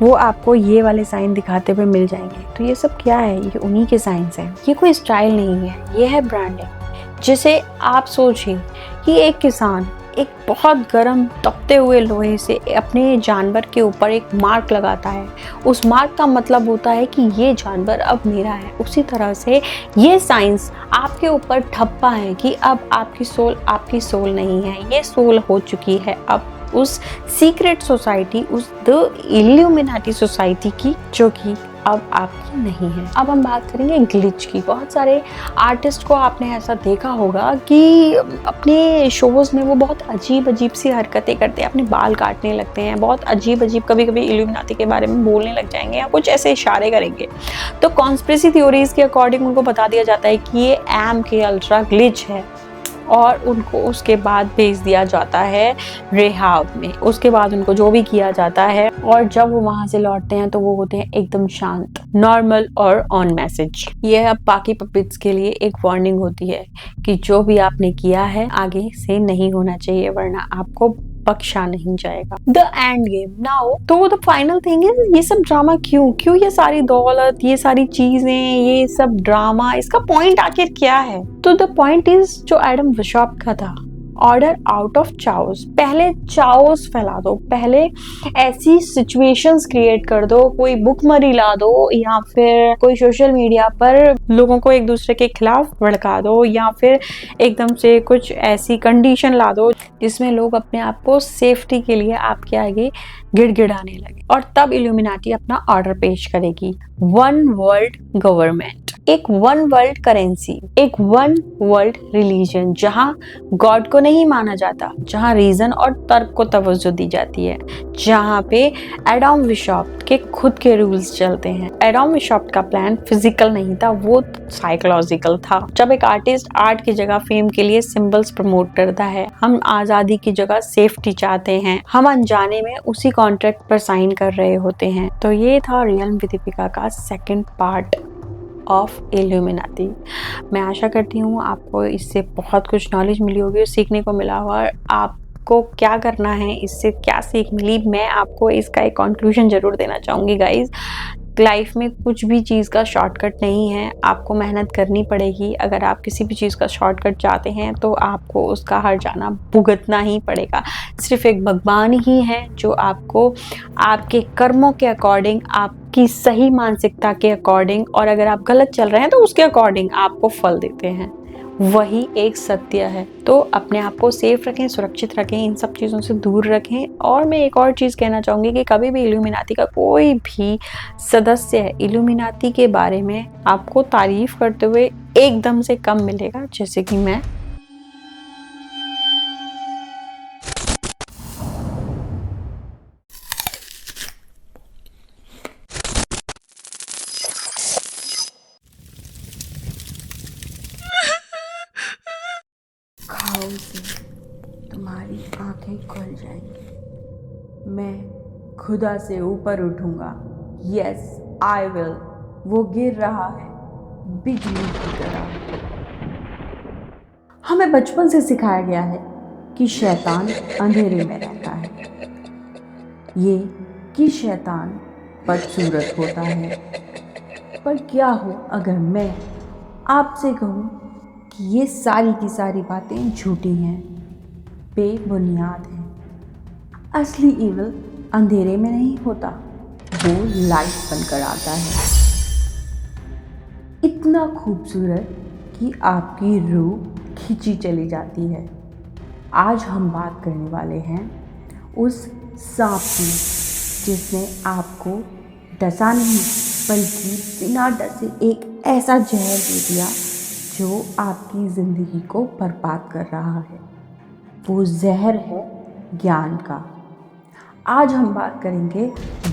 वो आपको ये वाले साइन दिखाते हुए मिल जाएंगे। तो ये सब क्या है? ये उन्हीं के साइंस हैं। ये कोई स्टाइल नहीं है, ये है ब्रांडिंग। जिसे आप सोचिए कि एक किसान एक बहुत गर्म तपते हुए लोहे से अपने जानवर के ऊपर एक मार्क लगाता है। उस मार्क का मतलब होता है कि ये जानवर अब मेरा है। उसी तरह से ये साइंस आपके ऊपर ठप्पा है कि अब आपकी सोल नहीं है, ये सोल हो चुकी है अब उस सीक्रेट सोसाइटी, उस द इल्यूमिनाटी सोसाइटी की, जो कि अब आपकी नहीं है। अब हम बात करेंगे ग्लिच की। बहुत सारे आर्टिस्ट को आपने ऐसा देखा होगा कि अपने शोज में वो बहुत अजीब अजीब सी हरकतें करते हैं, अपने बाल काटने लगते हैं, बहुत अजीब अजीब, कभी कभी इल्यूमिनाटी के बारे में बोलने लग जाएंगे या कुछ ऐसे इशारे करेंगे। तो कॉन्स्पिरेसी थ्योरीज के अकॉर्डिंग उनको बता दिया जाता है कि ये MK अल्ट्रा ग्लिच है और उनको उसके बाद भेज दिया जाता है रेहाब में। उसके बाद उनको जो भी किया जाता है और जब वो वहां से लौटते हैं तो वो होते हैं एकदम शांत, नॉर्मल और ऑन मैसेज। ये अब बाकी पपिट्स के लिए एक वार्निंग होती है कि जो भी आपने किया है आगे से नहीं होना चाहिए, वरना आपको बख्शा नहीं जाएगा। The end game now. तो द फाइनल थिंग इज, ये सब ड्रामा क्यों ये सारी दौलत, ये सारी चीजें, ये सब ड्रामा, इसका पॉइंट आखिर क्या है? तो द पॉइंट इज जो एडम बिशॉप का था, ऑर्डर आउट ऑफ चाओस। पहले चाओस फैला दो, पहले ऐसी सिचुएशंस क्रिएट कर दो, कोई भुखमरी ला दो, या फिर कोई सोशल मीडिया पर लोगों को एक दूसरे के खिलाफ भड़का दो, या फिर एकदम से कुछ ऐसी कंडीशन ला दो जिसमें लोग अपने आप को सेफ्टी के लिए आपके आगे गिड़गिड़ाने लगे। और तब इल्यूमिनाटी अपना ऑर्डर पेश करेगी, वन वर्ल्ड गवर्नमेंट। एक वन वर्ल्ड करेंसी, एक वन वर्ल्ड रिलीजन, जहां गॉड को नहीं माना जाता, जहां रीजन और तर्क को तवज्जो दी जाती है, जहां पे एडम विशॉप्ट के खुद के रूल्स चलते हैं। एडम विशॉप्ट का प्लान फिजिकल नहीं था, वो साइकोलॉजिकल था। जब एक आर्टिस्ट आर्ट की जगह फेम के लिए सिंबल्स प्रमोट करता है, हम आजादी की जगह सेफ्टी चाहते हैं, हम अनजाने में उसी कॉन्ट्रैक्ट पर साइन कर रहे होते हैं। तो ये था रियल्म विद दीपिका का सेकंड पार्ट ऑफ इल्यूमिनाटी। मैं आशा करती हूँ आपको इससे बहुत कुछ नॉलेज मिली होगी, सीखने को मिला होगा। आपको क्या करना है, इससे क्या सीख मिली, मैं आपको इसका एक कंक्लूजन जरूर देना चाहूँगी गाइज। लाइफ में कुछ भी चीज़ का शॉर्टकट नहीं है, आपको मेहनत करनी पड़ेगी। अगर आप किसी भी चीज़ का शॉर्टकट चाहते हैं तो आपको उसका हर जाना भुगतना ही पड़ेगा। सिर्फ एक भगवान ही है जो आपको आपके कर्मों के अकॉर्डिंग, आपकी सही मानसिकता के अकॉर्डिंग, और अगर आप गलत चल रहे हैं तो उसके अकॉर्डिंग आपको फल देते हैं। वही एक सत्य है। तो अपने आप को सेफ रखें, सुरक्षित रखें, इन सब चीज़ों से दूर रखें। और मैं एक और चीज़ कहना चाहूँगी कि कभी भी इल्यूमिनाती का कोई भी सदस्य है, इल्यूमिनाती के बारे में आपको तारीफ करते हुए एकदम से कम मिलेगा, जैसे कि मैं। खाओ से तुम्हारी आंखें खुल जाएंगी, मैं खुदा से ऊपर उठूंगा। Yes I will. वो गिर रहा है बिजली की तरह। हमें बचपन से सिखाया गया है कि शैतान अंधेरे में रहता है, ये कि शैतान बदसूरत होता है। पर क्या हो अगर मैं आपसे कहूँ कि ये सारी की सारी बातें झूठी हैं, बेबुनियाद हैं। असली इविल अंधेरे में नहीं होता, वो लाइट बनकर आता है, इतना खूबसूरत कि आपकी रूह खिंची चली जाती है। आज हम बात करने वाले हैं उस सांप की जिसने आपको डसा नहीं बल्कि बिना डसे एक ऐसा जहर दे दिया जो आपकी ज़िंदगी को बर्बाद कर रहा है। वो जहर है ज्ञान का। आज हम बात करेंगे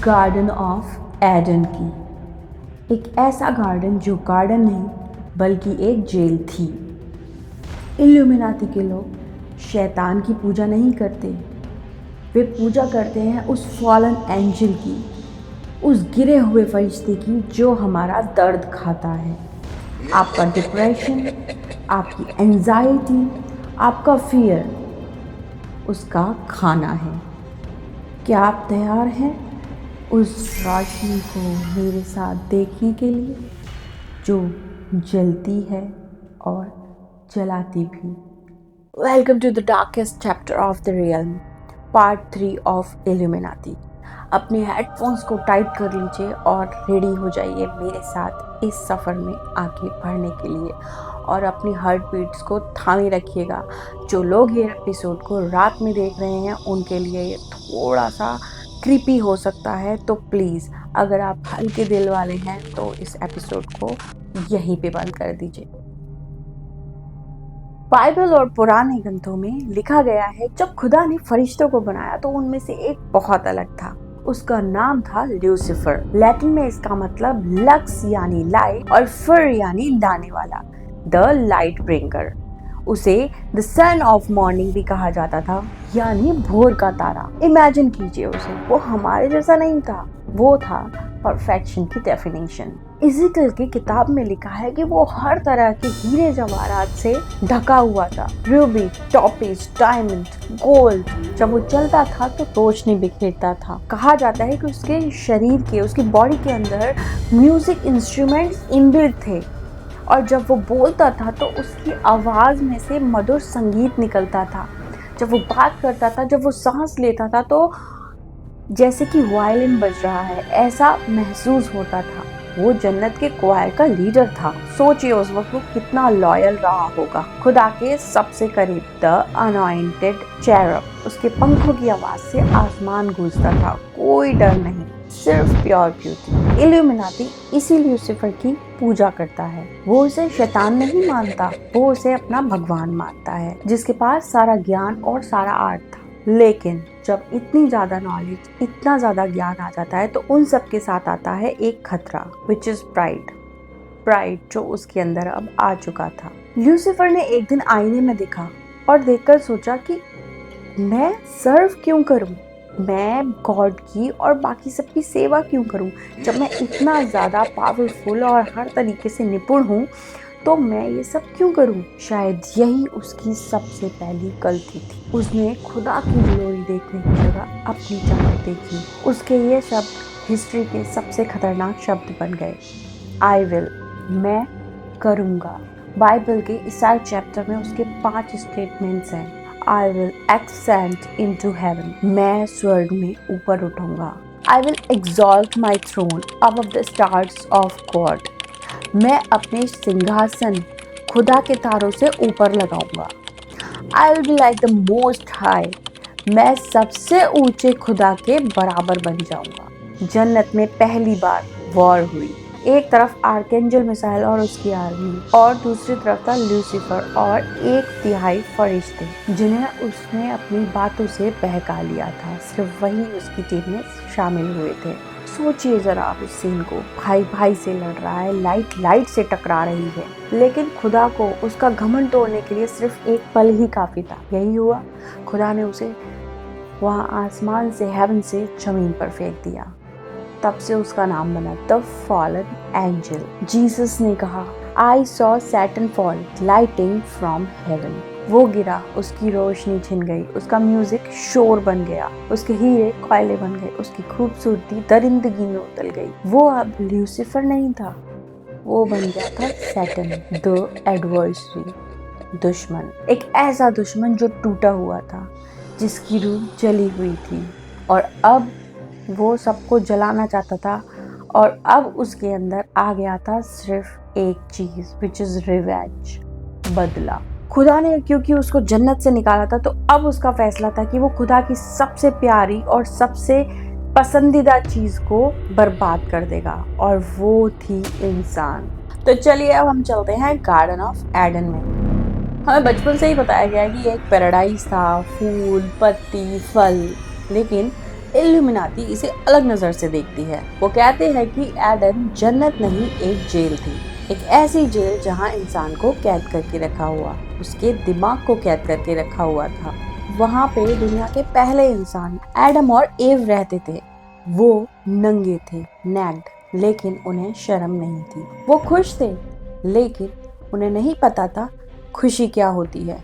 गार्डन ऑफ एडन की। एक ऐसा गार्डन जो गार्डन नहीं बल्कि एक जेल थी। इल्यूमिनाती के लोग शैतान की पूजा नहीं करते, वे पूजा करते हैं उस फॉलन एंजल की, उस गिरे हुए फरिश्ते की जो हमारा दर्द खाता है। आपका डिप्रेशन, आपकी एंजाइटी, आपका फियर, उसका खाना है। क्या आप तैयार हैं उस रोशनी को मेरे साथ देखने के लिए जो जलती है और जलाती भी? Welcome to the darkest chapter of the realm, part 3 of Illuminati. अपने हेडफोन्स को टाइट कर लीजिए और रेडी हो जाइए मेरे साथ इस सफ़र में आगे बढ़ने के लिए, और अपनी हार्ट बीट्स को थामे रखिएगा। जो लोग ये एपिसोड को रात में देख रहे हैं उनके लिए ये थोड़ा सा क्रीपी हो सकता है, तो प्लीज़ अगर आप हल्के दिल वाले हैं तो इस एपिसोड को यहीं पे बंद कर दीजिए। बाइबल और पुराने ग्रंथों में लिखा गया है जब खुदा ने फरिश्तों को बनाया तो उनमें से एक बहुत अलग था। उसका नाम था ल्यूसीफर। लैटिन में इसका मतलब लक्स यानी लाइट और फर यानी लाने वाला, द लाइट ब्रिंगर। उसे द सन ऑफ मॉर्निंग भी कहा जाता था, यानी भोर का तारा। इमेजिन कीजिए उसे, वो हमारे जैसा नहीं था, वो था परफेक्शन की डेफिनेशन। इज़ेकिएल की किताब में लिखा है कि वो हर तरह के हीरे जवाहरात से ढका हुआ था, रूबी, टॉपिस, डायमंड, गोल्ड। जब वो चलता था तो रोशनी बिखेरता था। कहा जाता है कि उसके शरीर के, उसकी बॉडी के अंदर म्यूजिक इंस्ट्रूमेंट्स इनबिल्ट थे, और जब वो बोलता था तो उसकी आवाज़ में से मधुर संगीत निकलता था। जब वो बात करता था, जब वो सांस लेता था तो जैसे कि वायलिन बज रहा है ऐसा महसूस होता था। वो जन्नत के क्वायर का लीडर था। सोचिए उस वक्त वो कितना लॉयल रहा होगा, खुदा के सबसे करीब, द अनॉइंटेड चेरब। उसके पंखों की आवाज़ से आसमान गूंजता था। कोई डर नहीं, सिर्फ प्योर ब्यूटी। इल्यूमिनाटी इसी ल्यूसीफर की पूजा करता है। वो उसे शैतान नहीं मानता, वो उसे अपना भगवान मानता है जिसके पास सारा ज्ञान और सारा आर्ट था। लेकिन जब इतनी ज्यादा नॉलेज, इतना ज्यादा ज्ञान आ जाता है तो उन सब के साथ आता है एक खतरा, विच इज प्राइड जो उसके अंदर अब आ चुका था। ल्यूसीफर ने एक दिन आईने में देखा और देखकर सोचा कि मैं सर्व क्यों करूं, मैं गॉड की और बाकी सबकी सेवा क्यों करूं, जब मैं इतना ज़्यादा पावरफुल और हर तरीके से निपुण हूं तो मैं ये सब क्यों करूं। शायद यही उसकी सबसे पहली गलती थी। उसने खुदा की ग्लोरी देखने की जगह अपनी चाहत देखी। उसके ये शब्द हिस्ट्री के सबसे खतरनाक शब्द बन गए। आई विल, मैं करूँगा। बाइबल के ईसाई चैप्टर में उसके 5 स्टेटमेंट्स हैं। I will ascend into heaven. मैं स्वर्ग में ऊपर उठूंगा। I will exalt my throne above the stars of God. मैं अपने सिंहासन खुदा के तारों से ऊपर लगाऊंगा। I will be like the most high. मैं सबसे ऊंचे खुदा के बराबर बन जाऊंगा। जन्नत में पहली बार वॉर हुई। एक तरफ आर्कएंजल मिसाइल और उसकी आर्मी और दूसरी तरफ था लूसीफर और 1/3 फरिश्ते जिन्हें उसने अपनी बातों से बहका लिया था। सिर्फ वही उसकी टीम में शामिल हुए थे। सोचिए जरा आप उस सीन को, भाई भाई से लड़ रहा है, लाइट से टकरा रही है, लेकिन खुदा को उसका घमंड तोड़ने के लिए सिर्फ एक पल ही काफी था। यही हुआ, खुदा ने उसे वहाँ आसमान से, हेवन से जमीन पर फेंक दिया। तब से उसका नाम बना द फॉलन एंजल। जीसस ने कहा, I saw Satan fall lightning from heaven. वो गिरा, उसकी रोशनी छिन गई, उसका म्यूजिक शोर बन गया, उसके हीरे कोयले बन गए, उसकी खूबसूरती दरिंदगी में उतल गई। वो अब ल्यूसीफर नहीं था, वो बन गया था सैटन, द एडवर्सरी, दुश्मन। एक ऐसा दुश्मन जो टूटा हुआ था, जिसकी रूह जली हुई थी और अब वो सबको जलाना चाहता था। और अब उसके अंदर आ गया था सिर्फ एक चीज, विच इज रिवेंज, बदला। खुदा ने क्योंकि उसको जन्नत से निकाला था तो अब उसका फैसला था कि वो खुदा की सबसे प्यारी और सबसे पसंदीदा चीज को बर्बाद कर देगा, और वो थी इंसान। तो चलिए अब हम चलते हैं गार्डन ऑफ एडन में। हमें बचपन से ही बताया गया है कि एक पैराडाइज था, फूल, पत्ती, फल, लेकिन इल्यूमिनाटी इसे अलग नजर से देखती है। वो कहते हैं कि एडन जन्नत नहीं, एक जेल थी, एक ऐसी जेल जहां इंसान को कैद करके रखा हुआ, उसके दिमाग को कैद करके रखा हुआ था। वहां पे दुनिया के पहले इंसान एडम और एव रहते थे। वो नंगे थे, नैक्ड, लेकिन उन्हें शर्म नहीं थी। वो खुश थे, लेकिन उन्हें नहीं पता था खुशी क्या होती है।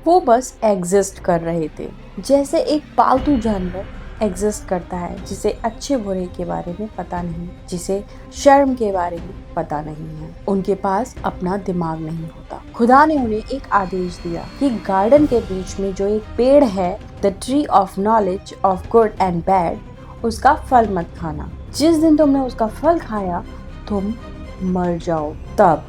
वो बस एग्जिस्ट कर रहे थे, जैसे एक पालतू जानवर एग्जिस्ट करता है, जिसे अच्छे बुरे के बारे में पता नहीं, जिसे शर्म के बारे में पता नहीं है। उनके पास अपना दिमाग नहीं होता। खुदा ने उन्हें एक आदेश दिया कि गार्डन के बीच में जो एक पेड़ है, the tree of knowledge of good and bad, उसका फल मत खाना। जिस दिन तुमने उसका फल खाया तुम मर जाओ। तब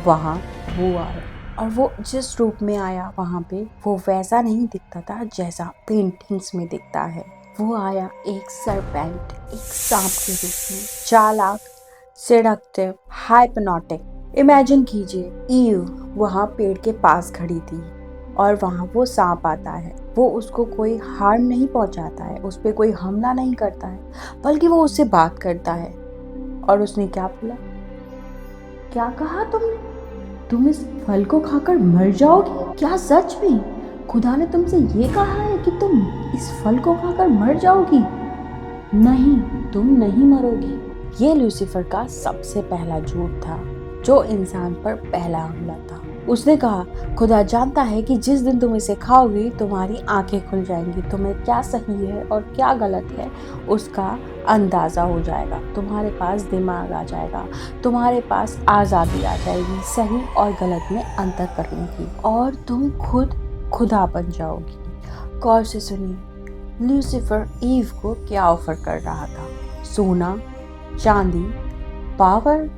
वहाँ वो आया, और वो जिस रूप में आया वहाँ पे, वो वैसा नहीं दिखता था जैसा पेंटिंग्स में दिखता है। वो आया एक सरपेंट, एक सांप के रूप में, चालाक, सेडक्टिव, हाइप्नोटिक। इमेजिन कीजिए, ईव वहाँ पेड़ के पास खड़ी थी और वहाँ वो सांप आता है। वो उसको कोई हार्म नहीं पहुँचाता है, उस पर कोई हमला नहीं करता है, बल्कि वो उससे बात करता है। और उसने क्या बोला, क्या कहा तुमने? तुम इस फल को खाकर मर जाओगी? क्या सच में खुदा ने तुमसे ये कहा है कि तुम इस फल को खाकर मर जाओगी? नहीं, तुम नहीं मरोगी। ये लूसीफर का सबसे पहला झूठ था, जो इंसान पर पहला हमला था। उसने कहा, खुदा जानता है कि जिस दिन तुम इसे खाओगी तुम्हारी आंखें खुल जाएंगी, तुम्हें क्या सही है और क्या गलत है उसका अंदाजा हो जाएगा, तुम्हारे पास दिमाग आ जाएगा, तुम्हारे पास आज़ादी आ जाएगी सही और गलत में अंतर करने की, और तुम खुद खुदा बन जाओगी। गौर से सुनिए, लूसीफर ईव को क्या ऑफर कर रहा था? सोना, चांदी, पावर?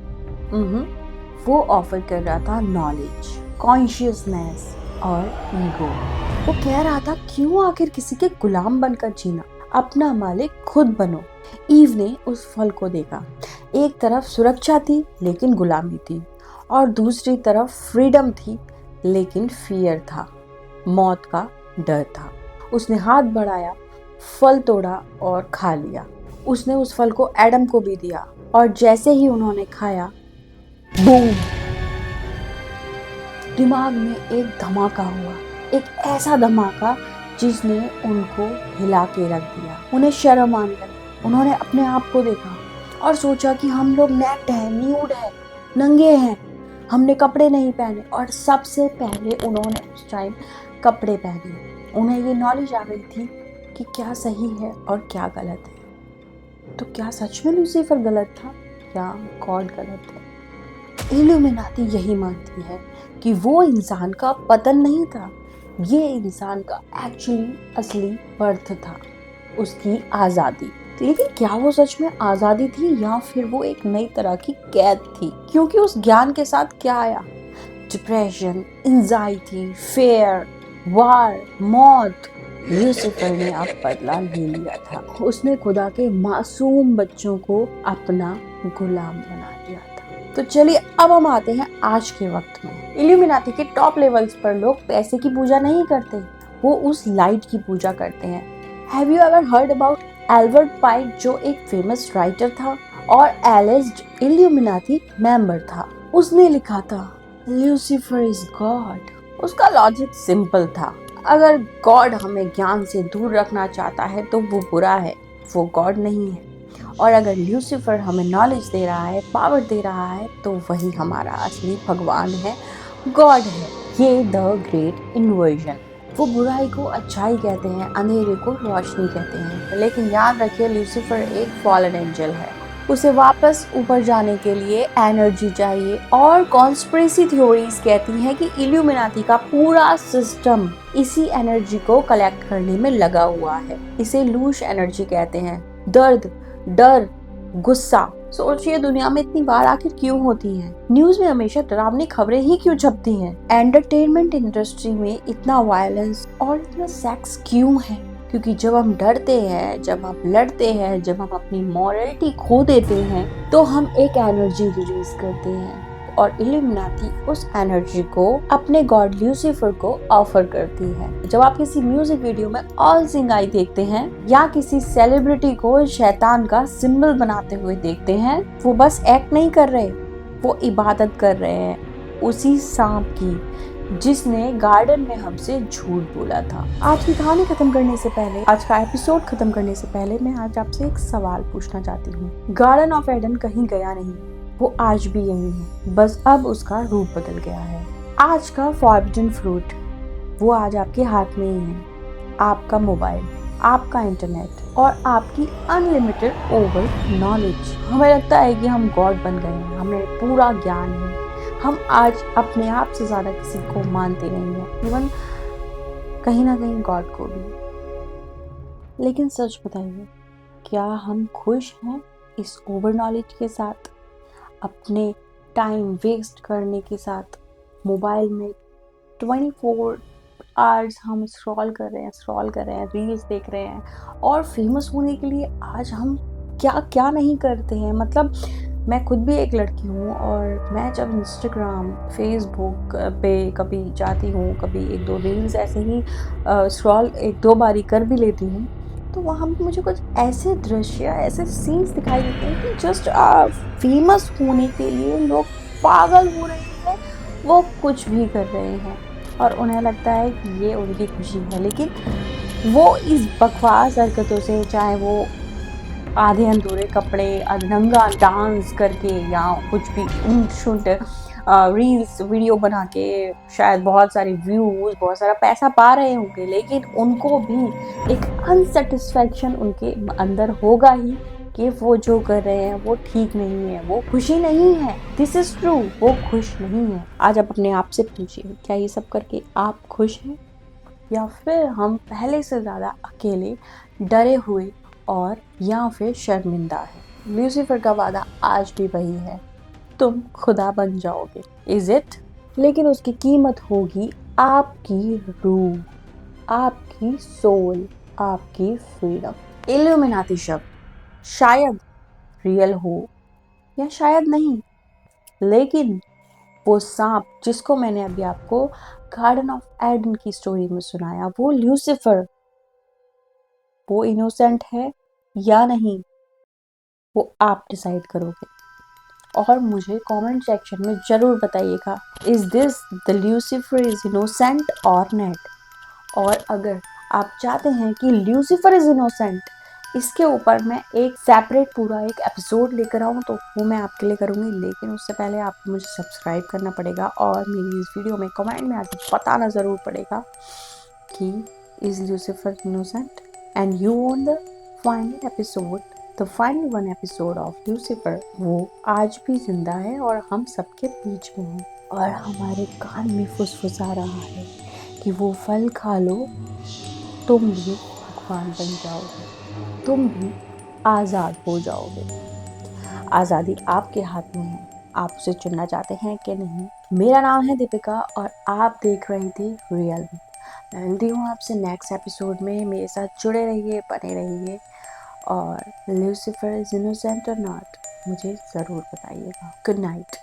वो ऑफर कर रहा था नॉलेज, कॉन्शियसनेस और ईगो। वो कह रहा था, क्यों आखिर किसी के गुलाम बनकर जीना, अपना मालिक खुद बनो। ईव ने उस फल को देखा, एक तरफ सुरक्षा थी लेकिन गुलामी थी, और दूसरी तरफ फ्रीडम थी लेकिन फियर था, मौत का डर था। उसने हाथ बढ़ाया, फल तोड़ा और खा लिया। उसने उस फल को एडम को भी दिया, और जैसे ही उन्होंने खाया, बूम, दिमाग में एक धमाका हुआ। एक ऐसा धमाका जिसने उनको हिला के रख दिया। उन्हें शर्म आने लगी। उन्होंने अपने आप को देखा और सोचा कि हम लोग नेक्ड हैं, न्यूड हैं, नंगे हैं, हमने कपड़े नहीं पहने। और सबसे पहले उन्होंने उस टाइम कपड़े पहने। उन्हें ये नॉलेज आ गई थी कि क्या सही है और क्या गलत है। तो क्या सच में लूसीफर गलत था या गॉड गलत है? इल्यूमिनाती यही मानती है कि वो इंसान का पतन नहीं था, ये इंसान का एक्चुअली असली बर्थ था, उसकी आज़ादी। लेकिन क्या वो सच में आज़ादी थी या फिर वो एक नई तरह की कैद थी? क्योंकि उस ज्ञान के साथ क्या आया? डिप्रेशन, एंजाइटी, फेयर, वार, मौत। लूसीफर ने अब बदला ले लिया था। उसने खुदा के मासूम बच्चों को अपना गुलाम बना दिया था। तो चलिए अब हम आते हैं आज के वक्त में। इल्यूमिनाती के टॉप लेवल्स पर लोग पैसे की पूजा नहीं करते, वो उस लाइट की पूजा करते हैं। Have you ever heard about Albert Pike, जो एक फेमस राइटर था और एलिस्ड इल्यूमिनाती मेंबर था? उसने लिखा था लूसीफर इज गॉड। उसका लॉजिक सिंपल था, अगर गॉड हमें ज्ञान से दूर रखना चाहता है तो वो बुरा है, वो गॉड नहीं है। और अगर लूसीफर हमें नॉलेज दे रहा है, पावर दे रहा है, तो वही हमारा असली भगवान है, गॉड है। ये द ग्रेट इन्वर्जन। वो बुराई को अच्छाई कहते हैं, अंधेरे को रोशनी कहते हैं। लेकिन याद रखिए, लूसीफर एक फॉलन एंजल है। उसे वापस ऊपर जाने के लिए एनर्जी चाहिए, और कॉन्स्पिरेसी थ्योरीज कहती हैं कि इल्यूमिनाती का पूरा सिस्टम इसी एनर्जी को कलेक्ट करने में लगा हुआ है। इसे लूश एनर्जी कहते हैं। दर्द, डर, गुस्सा, सोचिए दुनिया में इतनी बार आखिर क्यों होती है? न्यूज में हमेशा डरावनी खबरें ही क्यों छपती हैं? एंटरटेनमेंट इंडस्ट्री में इतना वायलेंस और इतना सेक्स क्यों है? क्योंकि जब हम डरते हैं, जब हम लड़ते हैं, जब हम अपनी मॉरलिटी खो देते हैं, तो हम एक एनर्जी रिलीज करते हैं, और इल्यूमिनाती उस एनर्जी को अपने गॉड लूसीफर को ऑफर करती है। जब आप किसी म्यूजिक वीडियो में ऑल सिंग आई देखते हैं या किसी सेलिब्रिटी को शैतान का सिंबल बनाते हुए देखते हैं, वो बस एक्ट नहीं कर रहे, वो इबादत कर रहे हैं उसी सांप की जिसने गार्डन में हमसे झूठ बोला था। आज की कहानी खत्म करने से पहले, आज का एपिसोड खत्म करने से पहले, मैं आज आपसे एक सवाल पूछना चाहती हूँ। गार्डन ऑफ एडन कहीं गया नहीं, वो आज भी यही है, बस अब उसका रूप बदल गया है। आज का फॉरबिडन फ्रूट वो आज आपके हाथ में ही है। आपका मोबाइल, आपका इंटरनेट और आपकी अनलिमिटेड ओवर नॉलेज। हमें लगता है कि हम गॉड बन गए हैं, हमें पूरा ज्ञान है, हम आज अपने आप से ज्यादा किसी को मानते नहीं हैं, इवन कहीं ना कहीं गॉड को भी। लेकिन सच बताइए, क्या हम खुश हैं इस ओवर नॉलेज के साथ, अपने टाइम वेस्ट करने के साथ? मोबाइल में 24 आवर्स हम स्क्रॉल कर रहे हैं, रील्स देख रहे हैं, और फेमस होने के लिए आज हम क्या क्या नहीं करते हैं। मतलब मैं खुद भी एक लड़की हूँ, और मैं जब इंस्टाग्राम, फेसबुक पे कभी जाती हूँ, कभी एक दो रील्स ऐसे ही स्क्रॉल एक दो बारी कर भी लेती हूँ, तो वहाँ पे मुझे कुछ ऐसे दृश्य, ऐसे सीन्स दिखाई देते हैं कि जस्ट फेमस होने के लिए लोग पागल हो रहे हैं, वो कुछ भी कर रहे हैं, और उन्हें लगता है कि ये उनकी खुशी है। लेकिन वो इस बकवास हरकतों से, चाहे वो आधे अधूरे कपड़े, नंगा डांस करके, या कुछ भी ऊंट रील्स वीडियो बना के, शायद बहुत सारे व्यूज, बहुत सारा पैसा पा रहे होंगे, लेकिन उनको भी एक अनसेटिस्फैक्शन उनके अंदर होगा ही कि वो जो कर रहे हैं वो ठीक नहीं है, वो खुशी नहीं है। दिस इज ट्रू, वो खुश नहीं है। आज आप अपने आप से पूछिए, क्या ये सब करके आप खुश हैं, या फिर हम पहले से ज्यादा अकेले, डरे हुए और या फिर शर्मिंदा है? लूसीफर का वादा आज भी वही है, तुम खुदा बन जाओगे, इज इट? लेकिन उसकी कीमत होगी आपकी रूह, आपकी सोल, आपकी फ्रीडम। इल्यूमिनाती शब्द शायद रियल हो, या शायद नहीं, लेकिन वो सांप जिसको मैंने अभी आपको गार्डन ऑफ एडन की स्टोरी में सुनाया, वो ल्यूसीफर, वो इनोसेंट है या नहीं, वो आप डिसाइड करोगे। और मुझे कमेंट सेक्शन में ज़रूर बताइएगा, is this the Lucifer is innocent और नेट। और अगर आप चाहते हैं कि ल्यूसीफर इज़ इनोसेंट, इसके ऊपर मैं एक सेपरेट पूरा एक एपिसोड लेकर आऊँ, तो वो मैं आपके लिए करूँगी। लेकिन उससे पहले आपको मुझे सब्सक्राइब करना पड़ेगा और मेरी इस वीडियो में कमेंट में आके बताना ज़रूर पड़ेगा कि is Lucifer innocent. And you on the final episode, the final one episode of Lucifer, वो आज भी जिंदा है और हम सबके बीच में है और हमारे कान में फुसफुसा रहा है कि वो फल खा लो, तुम भी भगवान बन जाओगे, तुम भी आज़ाद हो जाओगे। आज़ादी आपके हाथ में है, आप उसे चुनना चाहते हैं कि नहीं। मेरा नाम है दीपिका और आप देख रही थी रियल मी। मैं मिलती हूँ आपसे नेक्स्ट एपिसोड में। मेरे साथ जुड़े रहिए, बने रहिए और लूसीफर इज इनोसेंट और नॉट मुझे ज़रूर बताइएगा। Good night.